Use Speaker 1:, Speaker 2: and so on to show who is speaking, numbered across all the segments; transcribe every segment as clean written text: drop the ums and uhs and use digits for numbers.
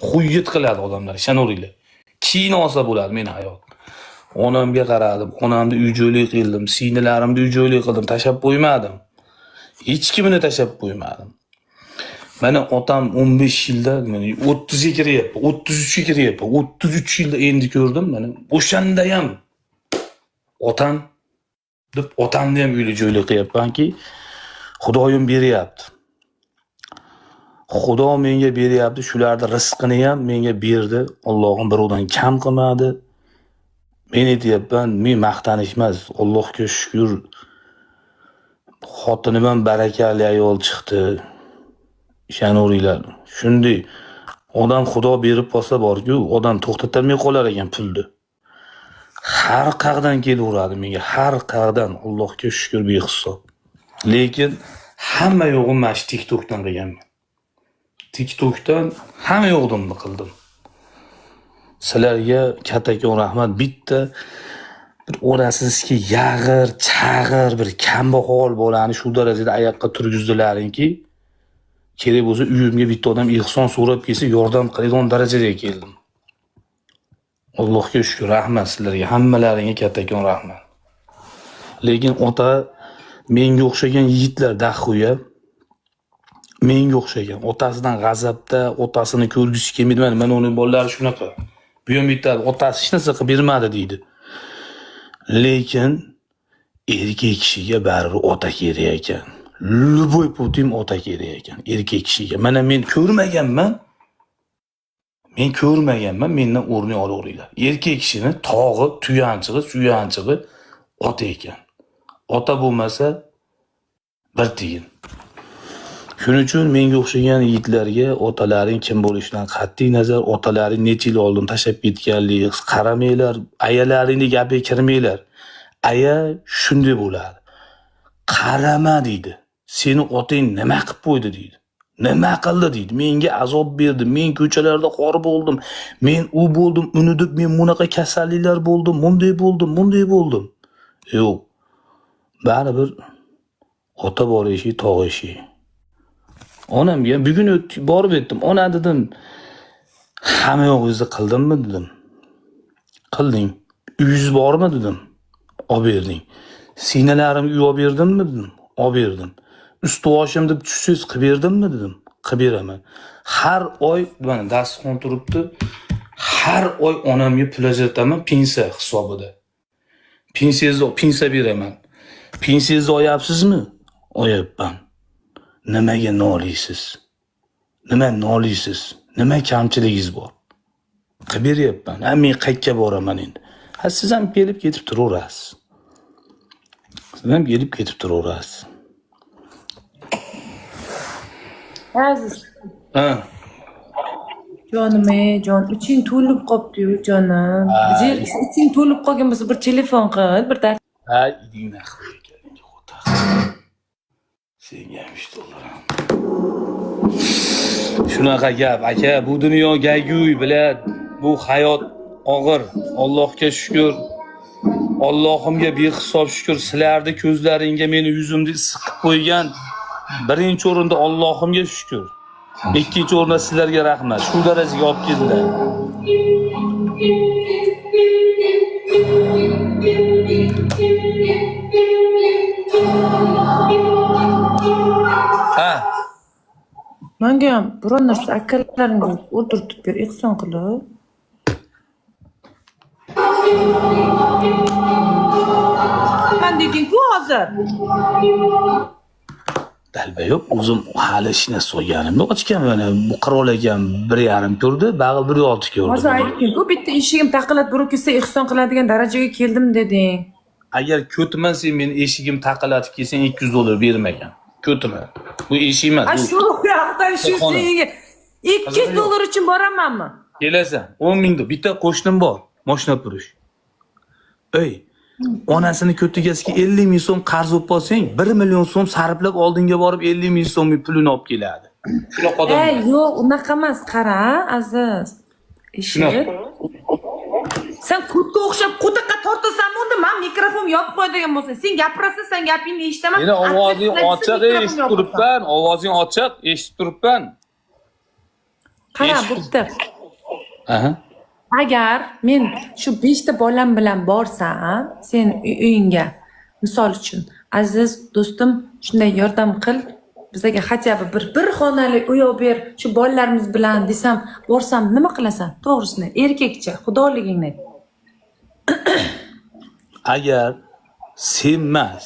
Speaker 1: Xuyit qiladi odamlar, ishonaveringlar. Keyin olsa bo'ladi meni hayot. Onamga qaradim, onamni uy-joylik qildim, singllarimni uy-joylik qildim, tashab qo'ymadim. Hech kimni tashab qo'ymadim. Mana otam 15 yilda, mana 30 ga kiryapti, 33 ga kiryapti. 33 yilda endi ko'rdim, mana o'shanda ham otam deb otamni ham uy-joylik qilyapmanki, Xudoyim beryapti. Xudo menga beryapti, shularning rizqini ham menga berdi. Allohim birovdan kam qilmadi. Men aytyapman, men maqtanish emas, Allohga shukr. Xotinim ham barakali ayol chiqdi. Ishonaveringlar. Shunday odam Xudo berib qolsa bor-ku, odam to'xtatolmay qolar ekan pulni. Har qayerdan kelaveradi menga, har qayerdan. Allohga shukr behisob. Lekin hamma yo'g'im mana shu TikTokdan qilganman. TikTokdan hamma yo'g'imni qildim. Sizlarga kattakon rahmat. Bitta bir o'rasizki yag'ir, chag'ir bir kambag'al bolani shu darajada oyoqqa turgizdilaringki, kerak bo'lsa uyimga bitta odam ehson so'rab kelsa yordam qiladigan darajaga keldim. Allohga shukr, rahmat sizlarga, hammalaringga kattakon rahmat. Lekin ota menga o'xshagan yigitlar daxuya, menga o'xshagan, otasidan g'azabda, otasini ko'rgisi kelmaydi. Mana uning bolalari shunaqa. Bu ham aytadi, otasi hech narsa qilib bermadi deydi. Lekin erkak kishiga baribir ota kerak ekan. Любой putim ota kerak ekan erkak kishiga. Mana men ko'rmaganman. Mendan o'rnak olaveringlar. Erkak kishini tog'i, tuyanchig'i, suyanchig'i ota ekan. Ota bo'lmasa bir tiyin. Shuning uchun menga o'xshagan yigitlarga otalaring kim bo'lishidan qat'iy nazar, otalaring necha yil oldin tashab ketganligiga qaramanglar, ayalaringning gapiga kirmanglar. Aya shunday bo'ladi. Qarama deydi. Seni otang nima qilib qo'ydi deydi. Nima qildi deydi. Menga azob berdi. Men ko'chalarda xor bo'ldim. Men u bo'ldim, uni deb men bunaqa kasalliklar bo'ldim, bunday bo'ldim. Yo'q. Baribir ota bor ishi, tog' ishi. Onamga bugun borib aytdim. Ona dedim, hamma yo'g'ingizni qildimmi dedim. Qilding. Uyingiz bormi dedim. Olib berding. Sinalarimga uy olib berdimmi dedim. Olib berdim. Usti boshim deb tushsiz qilib berdimmi dedim. Qilib beraman. Har oy mana dasturxon turibdi. Har oy onamga pul ajrataman pensiya hisobida. Pensiya beraman. Pensiyangizni olyapsizmi? Oyapman. Nimaga noliysiz? Nima kamchiligingiz bor? Qilib beryapman. Men qayerga boraman endi? Siz ham kelib ketib turaverasiz.
Speaker 2: Aziz. Jonim, jon, iching to'lib qopti-yu, jonim. Iching to'lib qolgan bo'lsa bir telefon qil, bir dard.
Speaker 1: Ha, idingni qilib qo'ta. Senga ham $3. Shunaqa gap, aka, bu dunyo gayguy bilad. Bu hayot og'ir. Allohga shukr. Allohimga behisob shukr. Sizlarni ko'zlaringga meni yuzimni siqib qo'ygan birinchi o'rinda Allohimga shukr. Ikkinchi o'rinda sizlarga rahmat. Shu darajaga olib keldilar. Ha.
Speaker 2: Menga ham biror narsa akalaringiz o'tirtib ber, ehson qilib. Men deding-ku hozir.
Speaker 1: Dalba yo'q, o'zim hali ishni so'yganim yo'q. Ochgan mana bu qirol ekan 1.5 ko'rdi, bag'i 1.6 ko'rdi.
Speaker 2: Hozir aytding-ku, bitta eshigim taqilib burib kelsa ehson qiladigan darajaga keldim deding.
Speaker 1: Agar ko'tman sen meni eshigim taqalatib kelsang $200 bermagan. Ko'tman. Bu eshik emas.
Speaker 2: Shu yoqdan shu senga $200 uchun boramanmi?
Speaker 1: Kelasan. 10 ming deb bitta qo'shnim bor, mashina purish. Ey, onasini ko'tigasiga 50 ming so'm qarz olib qolsang, 1 million so'm sarflab oldinga borib 50 ming so'mning pulini olib keladi. Shunaqa odam.
Speaker 2: Yo'q, unaqa emas, qara, Aziz. Eshit. Sen kutga o'xshab quduqqa tortasanmi unda? Men mikrofon yopib qo'yadigan bo'lsa, sen gapirasan, sen gapingni eshitaman.
Speaker 1: Meni ovozing ochiq, eshitib turibman.
Speaker 2: Qara, bo'pti.
Speaker 1: Aha.
Speaker 2: Agar men shu 5 ta bolam bilan borsam, sen uyingga, misol uchun, aziz do'stim, shunday yordam qil, bizga хотя бы bir xonali uy olib ber, shu bolalarimiz bilan desam, borsam nima qilasan? To'g'risini, erkakcha, xudoligingni ayt.
Speaker 1: Agar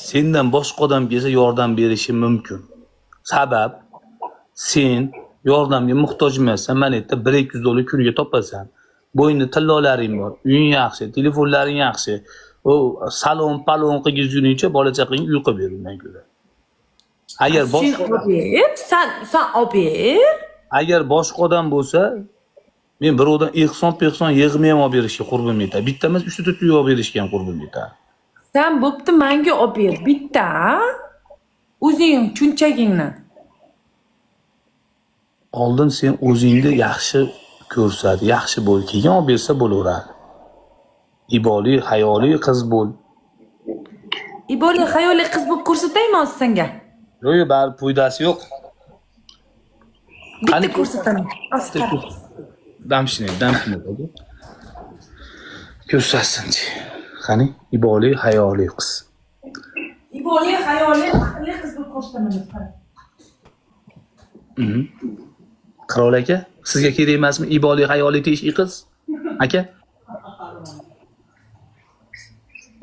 Speaker 1: sendan boshqa odam kelsa yordam berishi mumkin. Sabab sen yordamga muhtoj emassan, mana yerda 1-200 $ kuniga topasan. Bo'yinda tillolaring bor, uying yaxshi, telefonlaring yaxshi. O salon qilib yurguncha bola chaqang uyqu beringdan ko'ra. Agar
Speaker 2: Sen obir.
Speaker 1: Agar boshqa odam bo'lsa, men birovdan ehson yig'may ham olib berishga qurbim yetadi. Bitta emas, 3-4 uy olib berishga ham qurbim yetadi.
Speaker 2: Sen bo'pti menga olib ber, bitta. O'zing chunchagingni.
Speaker 1: Oldin sen o'zingni yaxshi ko'rsat, yaxshi bo'l, keyin olib bersa bo'laveradi. Iboli, hayoli qiz bo'l.
Speaker 2: Iboli hayoli qiz bo'lib ko'rsataymi hozir senga?
Speaker 1: Yo'q, bari foydasi yo'q.
Speaker 2: Bitta ko'rsataman. Asqar.
Speaker 1: Damshini. Ko'rsatsin-chi. Qani, iboli, hayoli qiz.
Speaker 2: Iboli hayoli aqlli qiz bo'lib ko'rsataman.
Speaker 1: Qirol aka, sizga kerak emasmi iboli, hayoli tegishli qiz? Aka?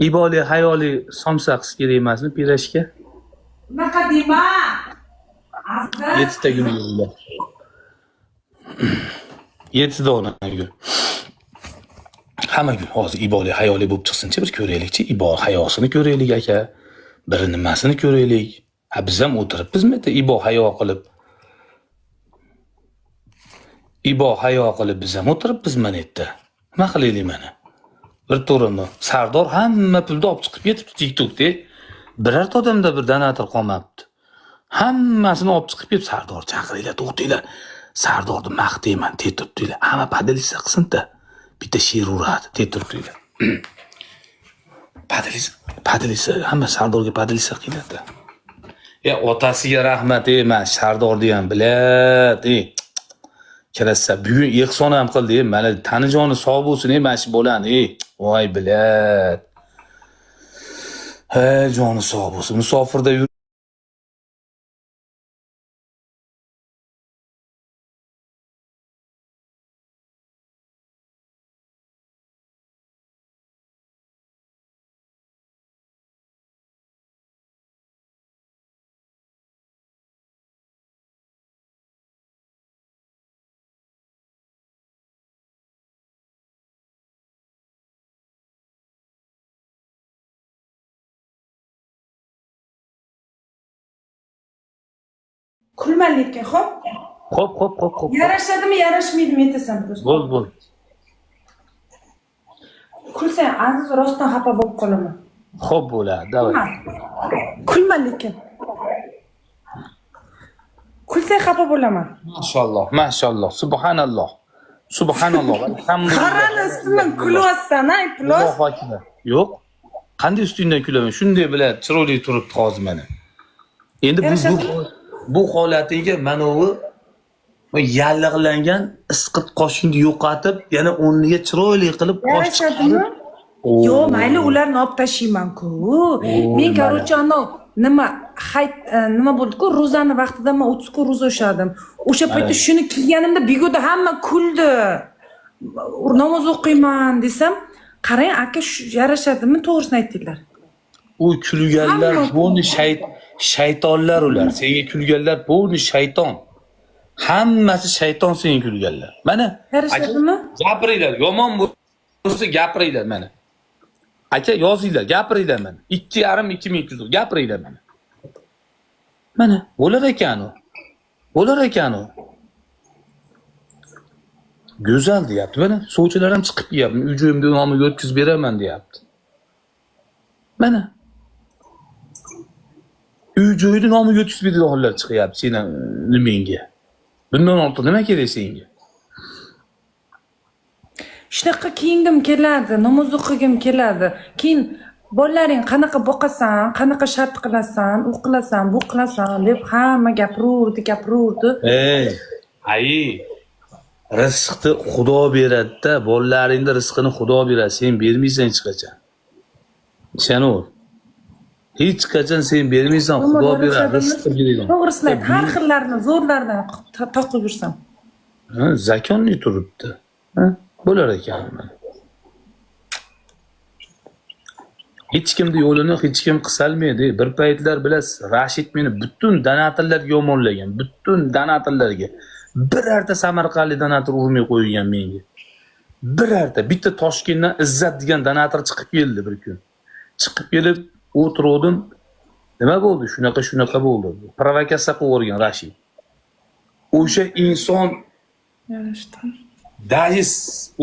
Speaker 1: Iboli, hayoli somsa qiz kerak emasmi pirashga?
Speaker 2: Unaqa dema.
Speaker 1: 7 ta gul yo'llar. 7 dona gul. Hamma gul hozir iboli, hayoli bo'lib chiqsin-chi, bir ko'raylik-chi. Iboli hayosini ko'raylik aka. Biri nimasini ko'raylik. Ha biz ham o'tiribmizmi ibo hayo qilib. Ibo hayo qilib biz ham o'tiribmiz mana yerda. Nima qilaylik mana? Bir to'rini Sardor hamma pulni olib chiqib ketibdi TikTokda. Birorta odamda bir donator qolmabdi. Hammasini olib chiqib ketib Sardor chaqiringlar, to'xtinglar. Sardorni maqtayman, tetiribdilar. Hamma padalisa qilsin-da. Bitta she'r uradi, tetiribdilar. Padalisa, hamma Sardorga padalisa qiladi. Ya otasiga rahmat emas, Sardorni ham biladi. Kirasa bugun ehson ham qildi, mana tanijoni sog' bo'lsin, mana shu bolani, voy bilad. Joni sog' bo'lsin. Musofirda
Speaker 2: Kulmanlikka, xo'p?
Speaker 1: Xo'p.
Speaker 2: Yarashadimi, yarashmaydimi aytasan prosta.
Speaker 1: Bo'l.
Speaker 2: Kulsang, aziz rostdan xafa bo'lib qolaman.
Speaker 1: Xo'p bo'ladi, davay.
Speaker 2: Kulma lekin. Kulsang xafa bo'laman.
Speaker 1: Mashalloh. Subhanalloh. Alhamdulillah.
Speaker 2: Qarani ustidan kulyapsan, ay plos.
Speaker 1: Yo'q. Qanday ustingdan kulaman? Shunday bilan chiroyli turibdi hozir mana. Endi bu holatiga manovi yallig'langan isqit qoshingni yo'qotib, yana o'rniga chiroyli qilib qosh chiqarib.
Speaker 2: Yo'q, mayli ularni olib tashlayman-ku. Men короче nima bo'ldi-ku, ro'zani vaqtida men 30 kun ro'za ushladim. O'sha paytda shuni kiyganimda bigoda hamma kuldi. Namoz o'qiyman desam, qarang aka yarashadimi, to'g'risini aytdinglar.
Speaker 1: U kulganlar bo'ni shaytonlar ular. Senga kulganlar bo'ni shayton. Hammasi shayton senga kulganlar. Mana
Speaker 2: yarashadimi?
Speaker 1: Gapiringlar, yomon bo'lsa gapiringlar mana. Aka yozinglar, gapiringlar mana. 2,5-2200 gapiringlar mana. Mana bo'lar ekan u. Go'zal deyapti. Mana sovchilar ham chiqib kelyapti. Uy-joyimga nomiga o'tkazib beraman deyapti. Mana uy-joyni nomiga o'tkazib beradiganlar chiqyapti seni nimangga. Bundan ortiq nima kerak senga?
Speaker 2: Shunaqa kiyingim keladi, namoz o'qigim keladi. Keyin bolalaring qanaqa boqasan, qanaqa shart qilasan, u qilasan, bu qilasan deb hamma gapirurdi.
Speaker 1: rizqni Xudo beradi-da, bolalaringni rizqini Xudo beradi, sen bermaysan hech qachon. Ishonaver. Hech qachon sen bermaysan, Xudo beradi, rizqni beradi.
Speaker 2: To'g'risini ayt, har xillarni zo'rlardan toqib yursam.
Speaker 1: Ha, zakonni turibdi. Ha, bo'lar ekan. Hech kimni yo'lini hech kim qilolmaydi. Bir paytlar bilasiz, Rashid meni butun donatorlarga yomonlagan, butun donatorlarga. Birorta Samarqandlik donator urmay qo'ygan menga. Birorta bitta Toshkentdan Izzat degan donator chiqib keldi bir kun. Chiqib kelib o'tirdim. Nima bo'ldi? Shunaqa bo'ldi. Provokatsiya qilib o'rgan Rashid. O'sha inson
Speaker 2: Yarashdi.
Speaker 1: Dayis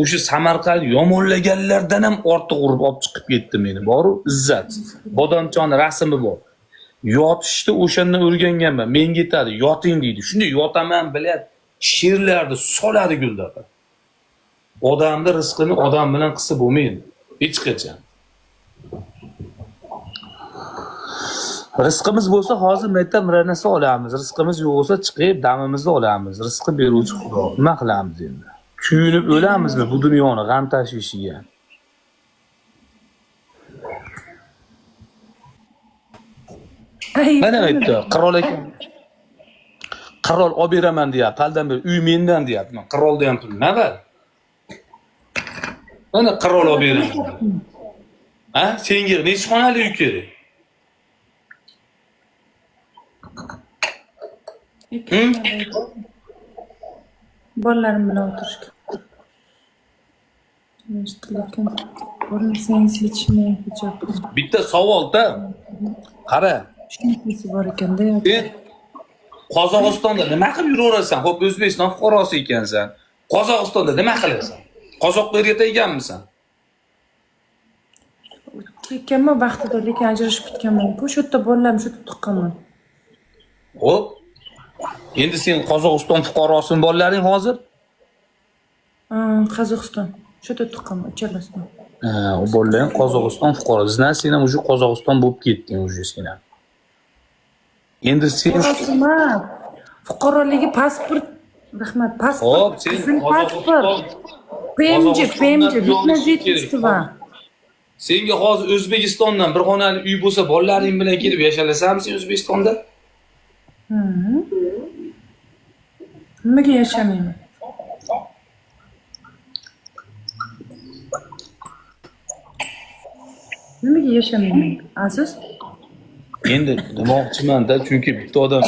Speaker 1: o'sha Samarqand yomonlaganlardan ham ortiq urib olib chiqib ketdi meni. Boru Izzat. Bodomchoni rasmi bor. Yotishni o'shandan o'rganganman. Menga aytadi, yoting deydi. Shunday yotaman biladi. She'rlarni soladi Guldaqa. Odamni rizqini odam bilan qilsa bo'lmaydi. Hech qachon. Rizqimiz bo'lsa hozir mayda miranasi olamiz. Rizqimiz yo'q bo'lsa chiqib damimizni olamiz. Rizqi beruvchi Xudo. Nima qilamiz endi? Kuyunib o'lamizmi bu dunyoni g'am tashvishiga? Mana aytdi, qirol ekan. Qirol olib beraman deyapti. Paldan bir uy mendan deyapti. Men qirolda ham turib, nima bor? Mana qirol olib beraman. Ha? Senga necha xonali uy kerak?
Speaker 2: Bolalarim bilan o'tirishga. Lekin bo'lmasangiz yetishmay hijob.
Speaker 1: Bitta savolda qara.
Speaker 2: Shunisi bor ekanda yoki
Speaker 1: Sen Qozog'istonda nima qilib yuraverasan? Xo'p, O'zbekiston fuqarosi ekansan. Qozog'istonda nima qilasan? Qozoqlarga tegganmisan?
Speaker 2: tekkanman vaqtida, lekin ajrashib ketganman. Bu yerda bolalarim shu yerda tuqqanman.
Speaker 1: Xo'p. Endi sen Qozog'iston fuqarosin bolalaring hozir?
Speaker 2: Qozog'iston. Shu yerda tuqqanman, uchalasidan.
Speaker 1: O bolalar Qozog'iston fuqarosi. Sizlar sen ham o'sha Qozog'iston bo'lib ketding o'sha sen ham. Endi sen
Speaker 2: fuqaroligi pasport, rahmat, pasport.
Speaker 1: Xo'p, sen
Speaker 2: pasport. PMJ, bitma жительство.
Speaker 1: Senga hozir O'zbekistondan bir xonali uy bo'lsa, bolalaring bilan kelib yashalasanmi sen O'zbekistonda?
Speaker 2: Nimaga yashamayman? Nimaga yashamayman? Aziz?
Speaker 1: Endi demoqchiman-da, chunki bitta odam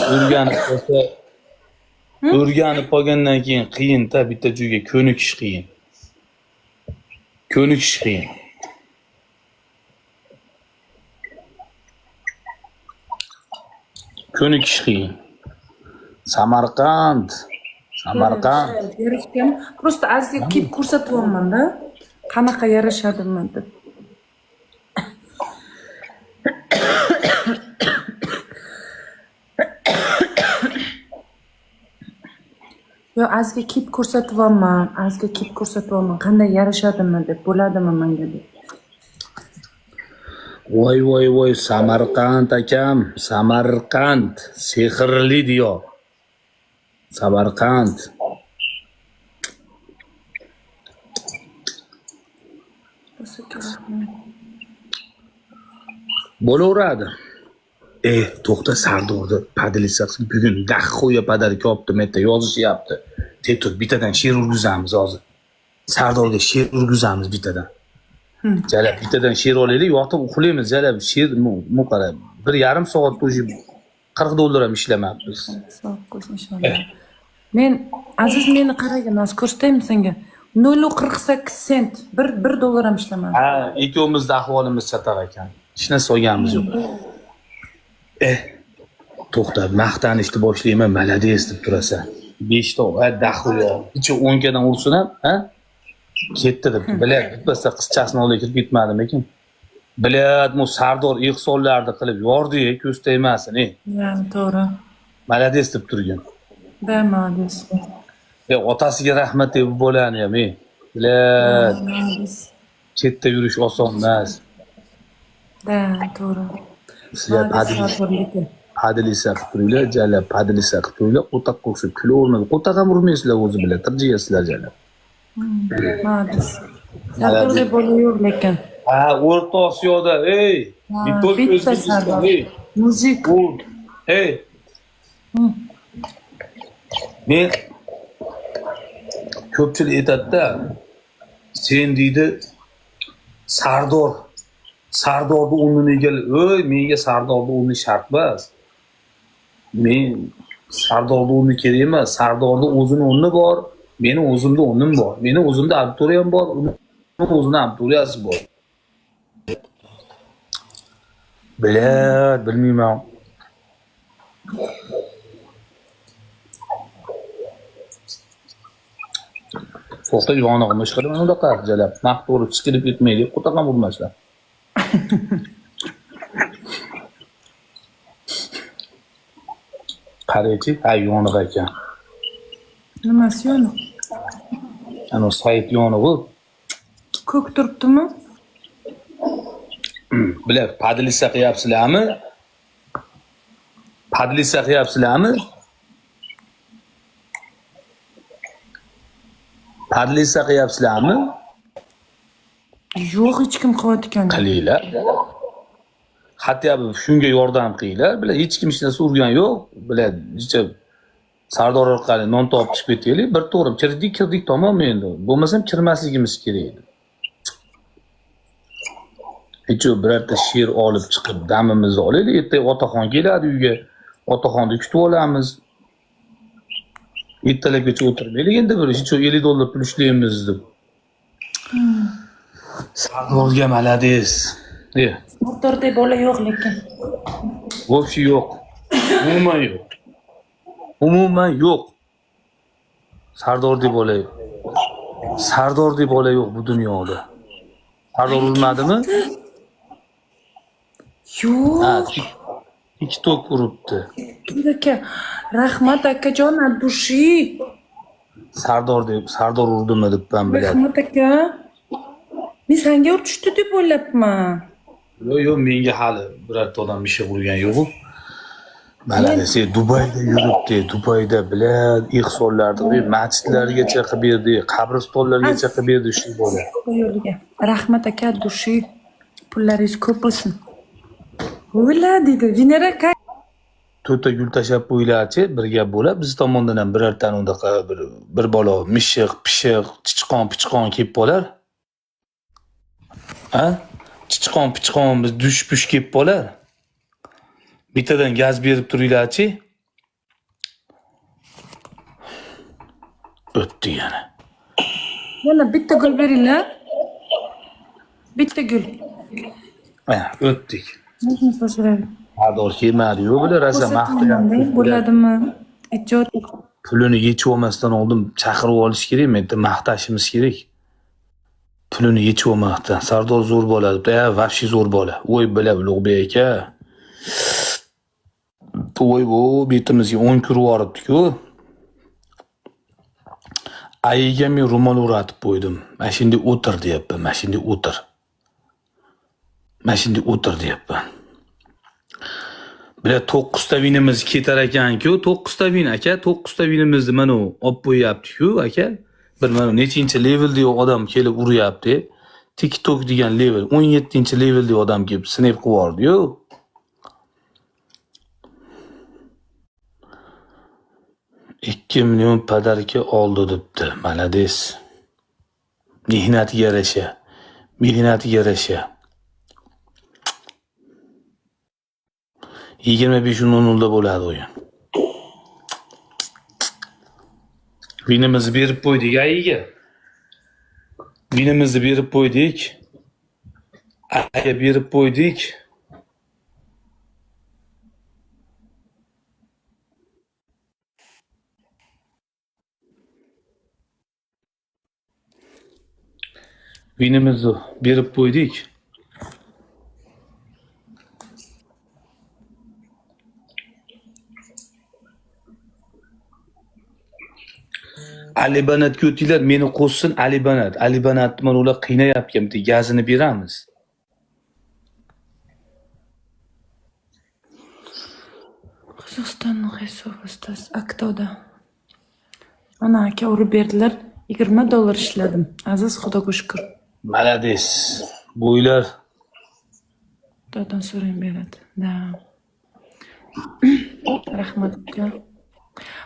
Speaker 1: o'rganib qolgandan keyin qiyin-da, bitta joyga ko'nikish qiyin. Ko'nikish qiyin. Ko'nikish qiyin. Samarqand.
Speaker 2: Yarashgan. Просто Azizga kelib ko'rsatyapman-da. Qanaqa yarashadimmi deb. Yo, Azizga kelib ko'rsatyapman. Qanday yarashadimmi deb, bo'ladimi menga deb.
Speaker 1: Voy, Samarqand akam, Samarqand, sehrli diyor. Samarqand. Bo'laveradi. To'xta, Sardorni padlisasi bugun daxoya padari kopdi, metta yozishyapti. Tur, bittadan she'r urgizamiz hozir. Sardorga she'r urgizamiz bittadan. Jala bittadan she'r olaylik, yotib uxlaymiz. Jala she'r muqara 1,5 soat o'zi $40 ham ishlamabmiz.
Speaker 2: Sog' qo'ysin inshaalloh. Men Aziz meni qaragin, hozir ko'rsataymi senga? 0,48 sent. $1 ham ishlamadim.
Speaker 1: Ha, ikkovimizda ahvolimiz chatoq ekan. Hech narsa olganimiz yo'q. To'xta, maqtanishni boshlayman, malades deb turasan. 5 ta, daxoya. Ichi 10 kadan ursin ham, ha? Ketdi deb. Biladi, bitmasa qizchasini olib kirib ketmadim ekan. Biladi, bu Sardor ihsonlarni qilib yordi, ko'z tegmasin,
Speaker 2: Yani to'g'ri.
Speaker 1: Malades deb turgan.
Speaker 2: Da, malades.
Speaker 1: Otasiga rahmat deb bo'lani ham, Biladi. Chetda yurish oson emas.
Speaker 2: Da, to'g'ri.
Speaker 1: Sizlar padilisa qilib turinglar, jala padilisa qilib turinglar, o'taq qo'shib kulavermang. O'taq ham urmaysizlar o'zi bilan, tirjiyasizlar jala.
Speaker 2: Молодец. Sardorday bola yo'q lekin.
Speaker 1: Ha, O'rta Osiyoda, ey, не только
Speaker 2: Bitta
Speaker 1: O'zbekiston,
Speaker 2: Sardor.
Speaker 1: ey,
Speaker 2: Muzik.
Speaker 1: ey. Men ko'pchilik aytadi-da, sen deydi Sardorni o'rnini egall. O'y, menga Sardorni o'rni shart emas. Men Sardorni o'rni kerak emas. Sardorni o'zini o'rni bor, meni o'zimda o'rnim bor. Meni o'zimda auditoriyam bor, uni o'zini auditoriyasi bor. Bilmayman. To'xta, yonig'imni ishqiraman unaqa jalab. Maqto'ri tikilib ketmaydi, qo'taqam urmaslar. Qaraychi, ha yonig'i ekan.
Speaker 2: Nimasi yo'q?
Speaker 1: Ana sayt yonig'i.
Speaker 2: Ko'k turibdimi?
Speaker 1: Bilar, padilisa qilyapsizlarmi? Padilisa qilyapsizlarmi? Padilisa qilyapsizlarmi?
Speaker 2: Yo'q, hech kim qilayotgan.
Speaker 1: Qilinglar. Hatto shunga yordam qilinglar. Bilar, hech kim hech narsa urgan yo'q. Bilar, necha Sardor orqali non topib chiqib ketaylik. Bir to'g'rim kirdik tamom endi. Bo'lmasam kirmasligimiz kerak edi. Hech birorta she'r olib chiqib damimizni olaylik. Ertaga otaxon keladi uyga. Otaxonni kutib olamiz. Ertalabgacha o'tirmaylik endi bir hech $50 pul ishlaymiz deb. Sardorga malades.
Speaker 2: Sardorday bola yo'q lekin.
Speaker 1: Вообще yo'q. Umuman yo'q. Umuman yo'q. Sardorday bola yo'q. Sardorday bola yo'q bu dunyoda. Sardor urmadimi?
Speaker 2: Yo'q.
Speaker 1: Ha, TikTok uribdi.
Speaker 2: Aka, rahmat akajon, от души.
Speaker 1: Sardor urdimi deb ben biladi.
Speaker 2: Rahmat aka. Men senga urishdi deb o'ylabman.
Speaker 1: Yo'q, menga hali birorta odam bir şey urgan yo'q. Mana desa Dubayda yuribdi. Dubayda bilad, ihsonlarni masjidlargacha qilib berdi, qabristonlargacha qilib berdi shu bola.
Speaker 2: Yo'liga. Rahmat aka, от души. Pullaringiz ko'p bo'lsin. O'yla dedi. Vinera aka.
Speaker 1: To'rtta gul tashab qo'ylarchi, birga bo'lib biz tomondan ham birorta undaqa bir bola mishiq, pishiq, chichqon kelib qolar. Ha? Chichqon biz dush-push kelib qolar. Bittadan gaz berib turinglarchi. O'tdi yana.
Speaker 2: Yana bitta gul beringlar. Bitta gul.
Speaker 1: Ha, o'tdik. Sardor kelmadi-yu, bular rosa maqtayapti.
Speaker 2: Bo'ladimi? Ijod.
Speaker 1: Pulini yechib olmasdan oldin chaqirib olish kerak, menda maqtashimiz kerak. Pulini yechib olmasdan Sardor zo'r bola deb, vobshe zo'r bola. Voy bila Ulug'bek aka. Voy bu betimizga 10 kun uribdi-ku. Ayiga men ro'mol o'ratib qo'ydim. Mana shunday o'tir deyapman, mana shunday o'tir. Mana shunday o'tir deyapman. Bilar 9 ta vinimiz ketar ekan-ku, 9 ta vin aka, 9 ta vinimizni mana olib qo'yapti-ku aka. Bir mana nechinchi levelda odam kelib uryapti. TikTok degan level 17-levelda odam kelib snap qilib yubordi-yu. $2 million padarka oldi debdi. Malades. Mehnatiga yarasha. 25:00 bo'ladi o'yin. Vinimizni berib qo'ydik ayiga. Vinimizni berib qo'ydik. Ayiga berib qo'ydik. Vinimizni berib qo'ydik. Ali Banatga o'tinglar, meni qo'shsin Ali Banat. Ali Banatni mana ular qiynayapti, bitta gazini beramiz.
Speaker 2: Qozog'istonning hisobistasi Aktoda. Ana aka urib berdilar. $20 ishladim. Aziz Xudoga shukr.
Speaker 1: Malades. Bo'ylar.
Speaker 2: Xudodan so'rang beradi. Da. Rahmat aka.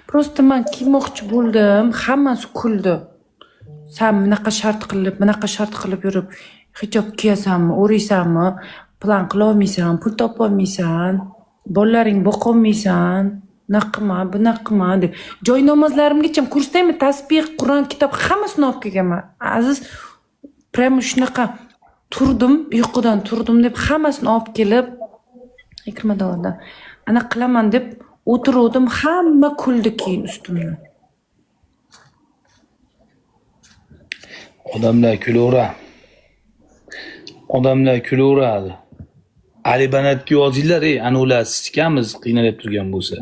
Speaker 2: Просто men kiymoqchi bo'ldim, hammasi kuldi. Sen bunaqa shart qilib yurib, hijob kiyasanmi, o'raysanmi, plan qila olmaysan, pul topa olmaysan, bolalaring boqa olmaysan, bunaqama deb. Joy namozlarimgacha kursdaymi tasbih, Qur'on, kitob hammasini olib kelganman. Aziz, prямо shunaqa uyqudan turdim deb hammasini olib kelib $20 ana qilaman deb o'tiruvdim, hamma kuldi keyin ustimdan.
Speaker 1: Odamlar kulaveradi. Ali Banatga yozinglar, ana ular sizkamiz qiynalib turgan bo'lsa.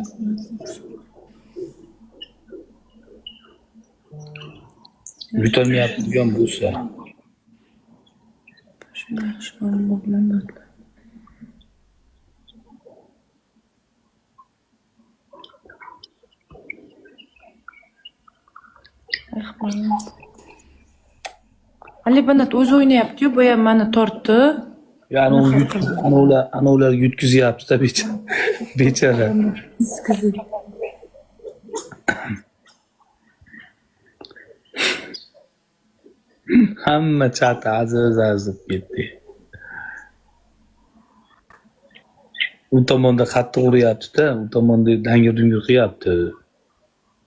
Speaker 1: Yutolmayapti turgan bo'lsa.
Speaker 2: Ali Banat o'zi o'ynayapti-yu, boya meni tortdi.
Speaker 1: Ya'ni ular yutkizyapti-da bechara. Hamma chati azizib ketdi. U tomonda qattiq uryapti-da, u tomonda dangir-dungir qilyapti.